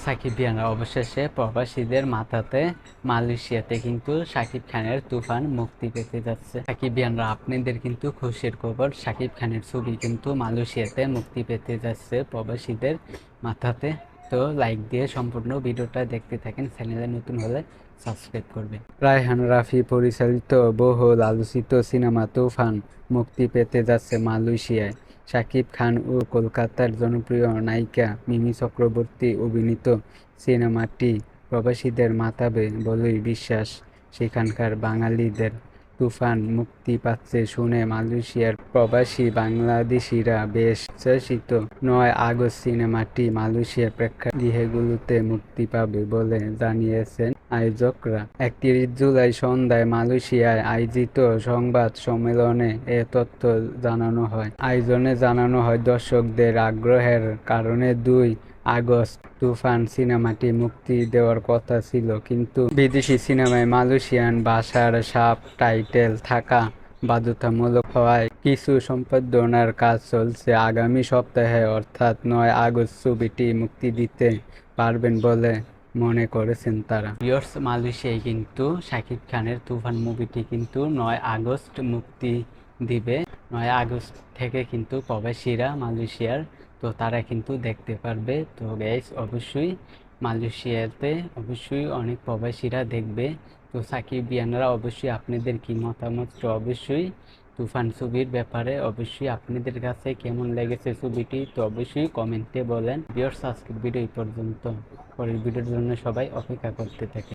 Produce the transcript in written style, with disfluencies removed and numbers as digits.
সাকিবিয়ানরা অবশেষে প্রবাসীদের মাথাতে মালয়েশিয়াতে কিন্তু শাকিব খানের তুফান মুক্তি পেতে যাচ্ছে। সাকিবিয়ানরা আপনাদের কিন্তু খুশির খবর, শাকিব খানের ছবি কিন্তু মালয়েশিয়াতে মুক্তি পেতে যাচ্ছে প্রবাসীদের মাথাতে। তো লাইক দিয়ে সম্পূর্ণ ভিডিওটা দেখতে থাকেন, চ্যানেলে নতুন হলে সাবস্ক্রাইব করবেন। রায়হান রাফি পরিচালিত বহুল আলোচিত সিনেমা তুফান মুক্তি পেতে যাচ্ছে মালয়েশিয়ায়। শাকিব খান ও কলকাতার জনপ্রিয় নায়িকা মিমি চক্রবর্তী অভিনীত সিনেমাটি প্রবাসীদের মাতাবে বলেই বিশ্বাস সেখানকার বাঙালিদের। তুফান মুক্তি পাচ্ছে শুনে মালয়েশিয়ার প্রবাসী বাংলাদেশিরা বেশ উচ্ছ্বসিত। ৯ আগস্ট সিনেমাটি মালয়েশিয়ার প্রেক্ষাগৃহগুলোতে মুক্তি পাবে বলে জানিয়েছেন আয়োজকরা। ৩১ জুলাই সন্ধ্যায় মালয়েশিয়ায় আয়োজিত সংবাদ সম্মেলনে এ তথ্য জানানো হয়। আয়োজনে জানানো হয়, দর্শকদের আগ্রহের কারণে ২ আগস্ট তুফান সিনেমাটি মুক্তি দেওয়ার কথা ছিল, কিন্তু বিদেশি সিনেমায় মালয়েশিয়ান ভাষার সাব টাইটেল থাকা বাধ্যতামূলক হওয়ায় কিছু সম্পাদনার কাজ চলছে। আগামী সপ্তাহে অর্থাৎ ৯ আগস্ট ছবিটি মুক্তি দিতে পারবেন বলে মনে করেছেন তারা। ভিউয়ার্স, মালয়েশিয়ায় কিন্তু শাকিব খানের তুফান মুভিটি কিন্তু ৯ আগস্ট মুক্তি দিবে। ৯ আগস্ট থেকে কিন্তু প্রবাসীরা মালয়েশিয়ার, তো তারা কিন্তু দেখতে পারবে। তো গাইস, অবশ্যই মালয়েশিয়াতে অবশ্যই অনেক প্রবাসীরা দেখবে। তো সাকিবিয়ানরা অবশ্যই আপনাদের কি মতামত, তো অবশ্যই তুফান ছবির ব্যাপারে অবশ্যই আপনাদের কাছে কেমন লেগেছে ছবিটি, তো অবশ্যই কমেন্টে বলেন। ভিউয়ার্স, আজকের ভিডিও এই পর্যন্ত। পরের ভিডিওর জন্য সবাই অপেক্ষা করতে থাকে।